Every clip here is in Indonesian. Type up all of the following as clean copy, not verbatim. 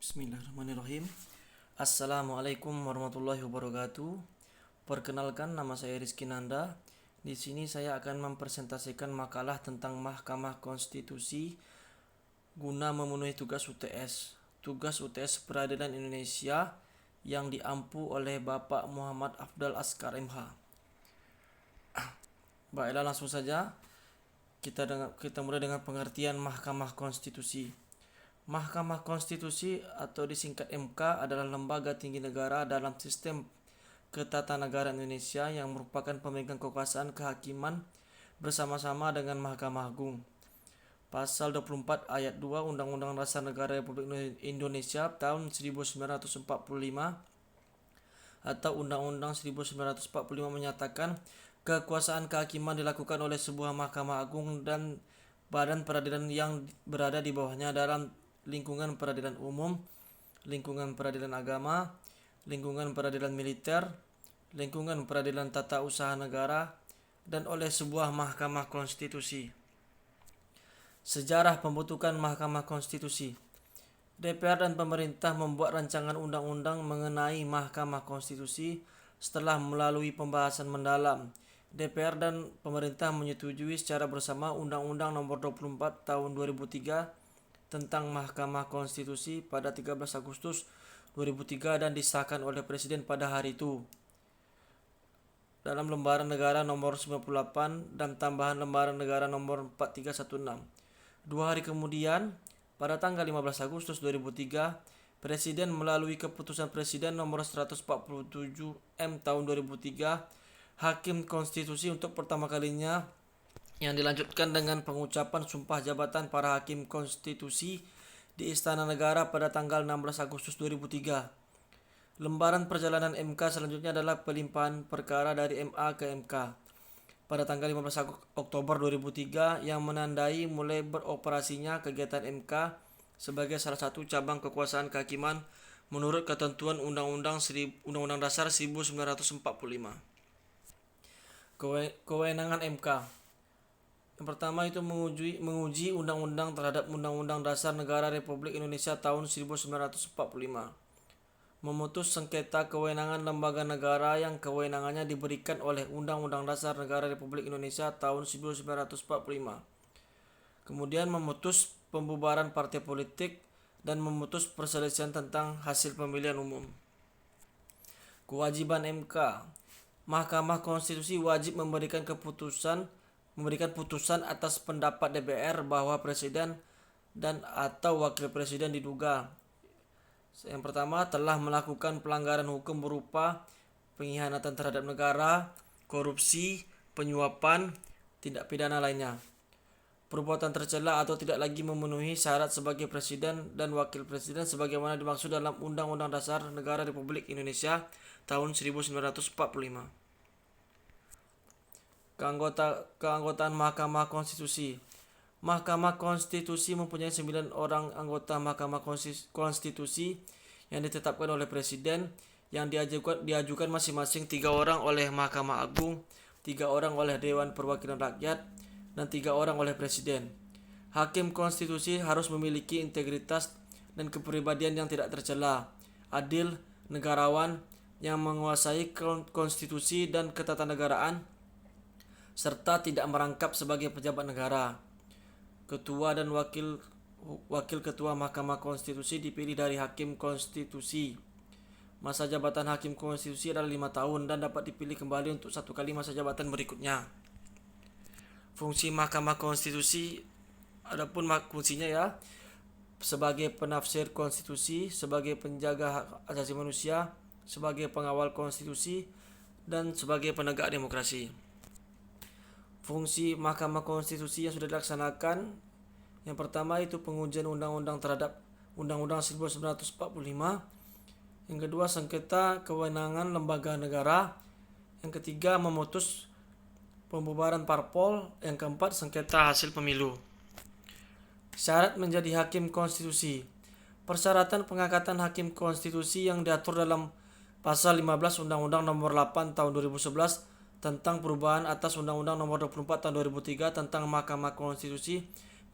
Bismillahirrahmanirrahim. Assalamualaikum warahmatullahi wabarakatuh. Perkenalkan, nama saya Rizky Nanda. Di sini saya akan mempresentasikan makalah tentang Mahkamah Konstitusi guna memenuhi tugas UTS. Tugas UTS Peradilan Indonesia yang diampu oleh Bapak Muhammad Afdal Askar MH. Baiklah, langsung saja kita mulai dengan pengertian Mahkamah Konstitusi. Mahkamah Konstitusi atau disingkat MK adalah lembaga tinggi negara dalam sistem ketatanegaraan Indonesia yang merupakan pemegang kekuasaan kehakiman bersama-sama dengan Mahkamah Agung. Pasal 24 ayat 2 Undang-Undang Dasar Negara Republik Indonesia tahun 1945 atau Undang-Undang 1945 menyatakan kekuasaan kehakiman dilakukan oleh sebuah Mahkamah Agung dan badan peradilan yang berada di bawahnya dalam lingkungan peradilan umum, lingkungan peradilan agama, lingkungan peradilan militer, lingkungan peradilan tata usaha negara, dan oleh sebuah Mahkamah Konstitusi. Sejarah pembentukan Mahkamah Konstitusi. DPR dan pemerintah membuat rancangan undang-undang mengenai Mahkamah Konstitusi setelah melalui pembahasan mendalam. DPR dan pemerintah menyetujui secara bersama Undang-Undang Nomor 24 Tahun 2003 tentang Mahkamah Konstitusi pada 13 Agustus 2003 dan disahkan oleh Presiden pada hari itu dalam Lembaran Negara Nomor 98 dan tambahan Lembaran Negara Nomor 4316. 2 hari kemudian, pada tanggal 15 Agustus 2003, Presiden melalui Keputusan Presiden Nomor 147 M Tahun 2003, Hakim Konstitusi untuk pertama kalinya yang dilanjutkan dengan pengucapan sumpah jabatan para Hakim Konstitusi di Istana Negara pada tanggal 16 Agustus 2003. Lembaran perjalanan MK selanjutnya adalah pelimpahan perkara dari MA ke MK pada tanggal 15 Oktober 2003 yang menandai mulai beroperasinya kegiatan MK sebagai salah satu cabang kekuasaan kehakiman menurut ketentuan Undang-Undang Dasar 1945. Kewenangan MK. Yang pertama itu menguji undang-undang terhadap Undang-Undang Dasar Negara Republik Indonesia tahun 1945. Memutus sengketa kewenangan lembaga negara yang kewenangannya diberikan oleh Undang-Undang Dasar Negara Republik Indonesia tahun 1945. Kemudian memutus pembubaran partai politik dan memutus perselisihan tentang hasil pemilihan umum. Kewajiban MK. Mahkamah Konstitusi wajib memberikan putusan atas pendapat DPR bahwa presiden dan atau wakil presiden diduga yang pertama telah melakukan pelanggaran hukum berupa pengkhianatan terhadap negara, korupsi, penyuapan, tindak pidana lainnya. Perbuatan tercela atau tidak lagi memenuhi syarat sebagai presiden dan wakil presiden sebagaimana dimaksud dalam Undang-Undang Dasar Negara Republik Indonesia tahun 1945. Keanggotaan Mahkamah Konstitusi. Mahkamah Konstitusi mempunyai 9 orang anggota Mahkamah Konstitusi yang ditetapkan oleh Presiden, yang diajukan masing-masing 3 orang oleh Mahkamah Agung, 3 orang oleh Dewan Perwakilan Rakyat, dan 3 orang oleh Presiden. Hakim Konstitusi harus memiliki integritas dan kepribadian yang tidak tercela, adil, negarawan, yang menguasai konstitusi dan ketatanegaraan, serta tidak merangkap sebagai pejabat negara. Ketua dan wakil ketua Mahkamah Konstitusi dipilih dari Hakim Konstitusi. Masa jabatan Hakim Konstitusi adalah 5 tahun dan dapat dipilih kembali untuk 1 kali masa jabatan berikutnya. Fungsi Mahkamah Konstitusi, adapun fungsinya sebagai penafsir konstitusi, sebagai penjaga hak asasi manusia, sebagai pengawal konstitusi, dan sebagai penegak demokrasi. Fungsi Mahkamah Konstitusi yang sudah dilaksanakan, yang pertama itu pengujian undang-undang terhadap Undang-Undang 1945. Yang kedua, sengketa kewenangan lembaga negara. Yang ketiga, memutus pembubaran parpol. Yang keempat, sengketa hasil pemilu. Syarat menjadi Hakim Konstitusi. Persyaratan pengangkatan Hakim Konstitusi yang diatur dalam Pasal 15 Undang-Undang Nomor 8 Tahun 2011 tentang perubahan atas Undang-Undang Nomor 24 Tahun 2003 tentang Mahkamah Konstitusi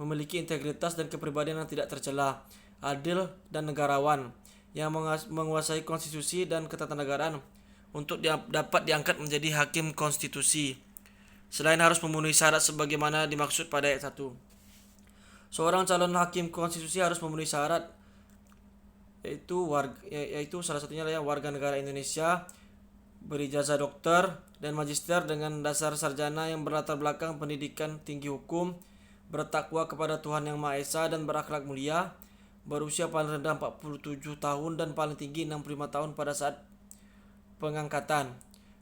memiliki integritas dan kepribadian yang tidak tercela, adil, dan negarawan yang menguasai konstitusi dan ketatanegaraan untuk dapat diangkat menjadi hakim konstitusi. Selain harus memenuhi syarat sebagaimana dimaksud pada ayat 1. Seorang calon hakim konstitusi harus memenuhi syarat yaitu salah satunya adalah warga negara Indonesia, berijazah dokter dan magister dengan dasar sarjana yang berlatar belakang pendidikan tinggi hukum, bertakwa kepada Tuhan Yang Maha Esa dan berakhlak mulia, berusia paling rendah 47 tahun dan paling tinggi 65 tahun pada saat pengangkatan,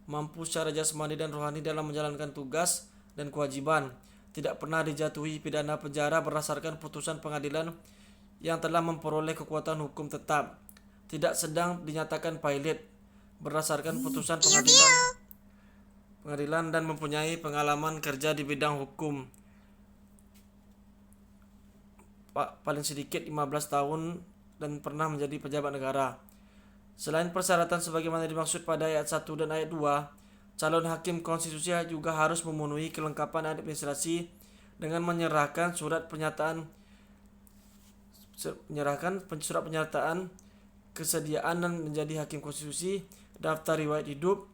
mampu secara jasmani dan rohani dalam menjalankan tugas dan kewajiban, tidak pernah dijatuhi pidana penjara berdasarkan putusan pengadilan yang telah memperoleh kekuatan hukum tetap, tidak sedang dinyatakan pilot berdasarkan putusan pengadilan dan mempunyai pengalaman kerja di bidang hukum paling sedikit 15 tahun dan pernah menjadi pejabat negara. Selain persyaratan sebagaimana dimaksud pada ayat 1 dan ayat 2, calon hakim konstitusi juga harus memenuhi kelengkapan administrasi dengan menyerahkan surat pernyataan kesediaan dan menjadi hakim konstitusi, daftar riwayat hidup,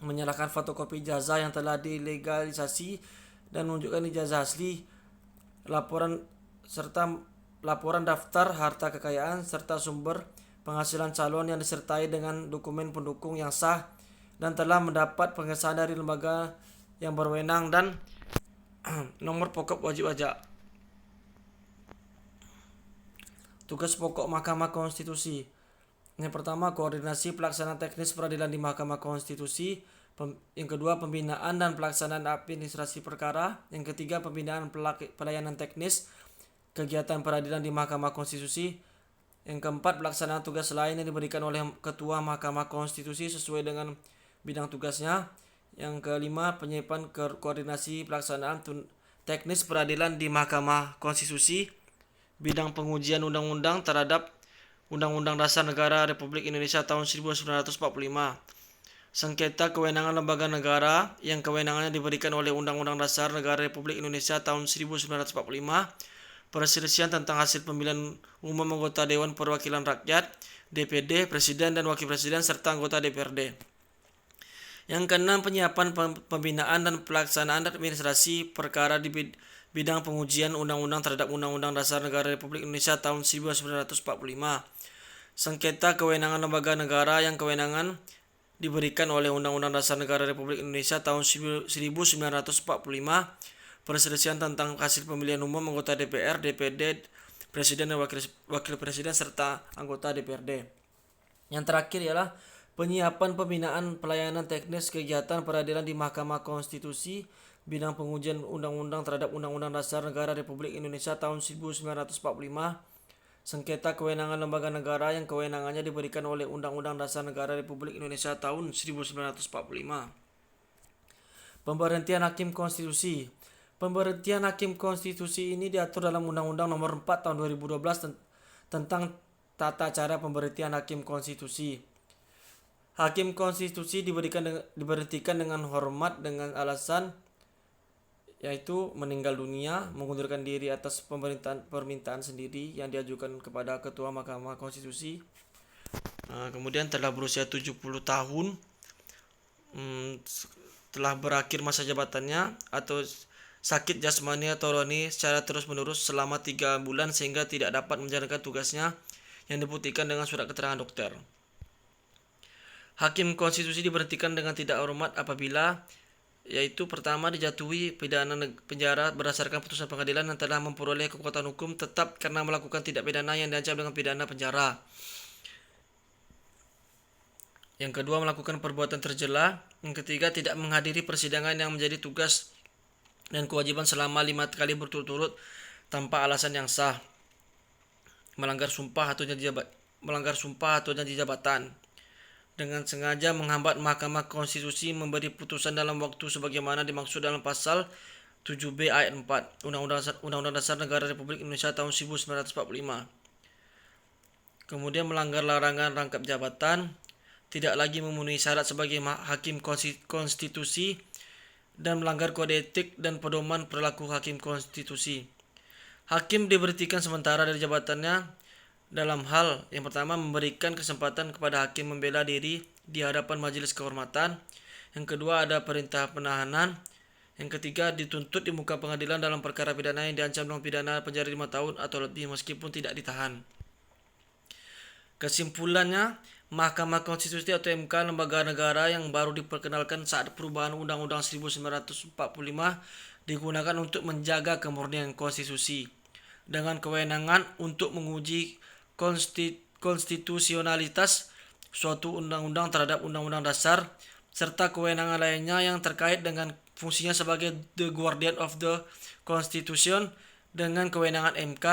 menyerahkan fotokopi ijazah yang telah dilegalisasi dan menunjukkan ijazah asli, laporan daftar harta kekayaan serta sumber penghasilan calon yang disertai dengan dokumen pendukung yang sah dan telah mendapat pengesahan dari lembaga yang berwenang, dan nomor pokok wajib pajak. Tugas pokok Mahkamah Konstitusi. Yang pertama, koordinasi pelaksanaan teknis peradilan di Mahkamah Konstitusi. Yang kedua, pembinaan dan pelaksanaan administrasi perkara. Yang ketiga, pembinaan pelayanan teknis kegiatan peradilan di Mahkamah Konstitusi. Yang keempat, pelaksanaan tugas lain yang diberikan oleh Ketua Mahkamah Konstitusi sesuai dengan bidang tugasnya. Yang kelima, penyiapan koordinasi pelaksanaan teknis peradilan di Mahkamah Konstitusi, bidang pengujian undang-undang terhadap Undang-Undang Dasar Negara Republik Indonesia tahun 1945, sengketa kewenangan lembaga negara yang kewenangannya diberikan oleh Undang-Undang Dasar Negara Republik Indonesia tahun 1945, perselisihan tentang hasil pemilihan umum anggota Dewan Perwakilan Rakyat, DPD, Presiden dan Wakil Presiden, serta anggota DPRD. Yang keenam, penyiapan pembinaan dan pelaksanaan administrasi perkara di bidang pengujian undang-undang terhadap Undang-Undang Dasar Negara Republik Indonesia tahun 1945, sengketa kewenangan lembaga negara yang kewenangan diberikan oleh Undang-Undang Dasar Negara Republik Indonesia tahun 1945, perselisihan tentang hasil pemilihan umum anggota DPR, DPD, Presiden dan Wakil Presiden serta anggota DPRD. Yang terakhir ialah penyiapan pembinaan pelayanan teknis kegiatan peradilan di Mahkamah Konstitusi, bidang pengujian undang-undang terhadap Undang-Undang Dasar Negara Republik Indonesia tahun 1945, sengketa kewenangan lembaga negara yang kewenangannya diberikan oleh Undang-Undang Dasar Negara Republik Indonesia tahun 1945. Pemberhentian Hakim Konstitusi. Pemberhentian Hakim Konstitusi ini diatur dalam Undang-Undang Nomor 4 Tahun 2012 tentang tata cara pemberhentian Hakim Konstitusi. Hakim Konstitusi diberhentikan dengan hormat dengan alasan yaitu meninggal dunia, mengundurkan diri atas permintaan sendiri yang diajukan kepada Ketua Mahkamah Konstitusi, kemudian telah berusia 70 tahun, telah berakhir masa jabatannya, atau sakit jasmani atau rohani secara terus-menerus selama 3 bulan sehingga tidak dapat menjalankan tugasnya yang dibuktikan dengan surat keterangan dokter. Hakim Konstitusi diberhentikan dengan tidak hormat apabila yaitu pertama, dijatuhi pidana penjara berdasarkan putusan pengadilan yang telah memperoleh kekuatan hukum tetap karena melakukan tindak pidana yang diancam dengan pidana penjara. Yang kedua, melakukan perbuatan tercela. Yang ketiga, tidak menghadiri persidangan yang menjadi tugas dan kewajiban selama 5 kali berturut-turut tanpa alasan yang sah. Melanggar sumpah atau janji jabatan. Dengan sengaja menghambat Mahkamah Konstitusi memberi putusan dalam waktu sebagaimana dimaksud dalam pasal 7B ayat 4 Undang-Undang Dasar Negara Republik Indonesia tahun 1945. Kemudian melanggar larangan rangkap jabatan, tidak lagi memenuhi syarat sebagai hakim konstitusi, dan melanggar kode etik dan pedoman perilaku hakim konstitusi. Hakim diberhentikan sementara dari jabatannya dalam hal yang pertama memberikan kesempatan kepada hakim membela diri di hadapan majelis kehormatan. Yang kedua ada perintah penahanan. Yang ketiga dituntut di muka pengadilan dalam perkara pidana yang diancam dengan pidana penjara 5 tahun atau lebih meskipun tidak ditahan. Kesimpulannya, Mahkamah Konstitusi atau MK lembaga negara yang baru diperkenalkan saat perubahan Undang-Undang 1945 digunakan untuk menjaga kemurnian konstitusi dengan kewenangan untuk menguji konstitusionalitas suatu undang-undang terhadap undang-undang dasar serta kewenangan lainnya yang terkait dengan fungsinya sebagai the guardian of the constitution dengan kewenangan MK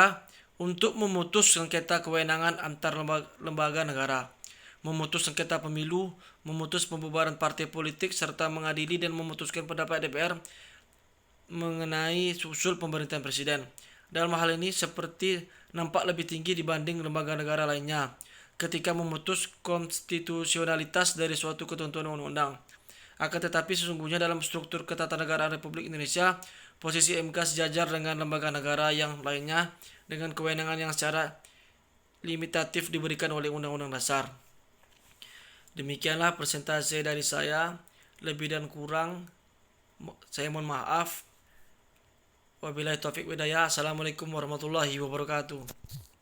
untuk memutus sengketa kewenangan antar lembaga negara, memutus sengketa pemilu, memutus pembubaran partai politik, serta mengadili dan memutuskan pendapat DPR mengenai usul pemerintahan presiden. Dalam hal ini seperti nampak lebih tinggi dibanding lembaga negara lainnya ketika memutus konstitusionalitas dari suatu ketentuan undang-undang. Akan tetapi sesungguhnya dalam struktur ketatanegaraan Republik Indonesia, posisi MK sejajar dengan lembaga negara yang lainnya dengan kewenangan yang secara limitatif diberikan oleh Undang-Undang Dasar. Demikianlah persentase dari saya, lebih dan kurang saya mohon maaf. Wabillahi taufik hidayah. Assalamualaikum warahmatullahi wabarakatuh.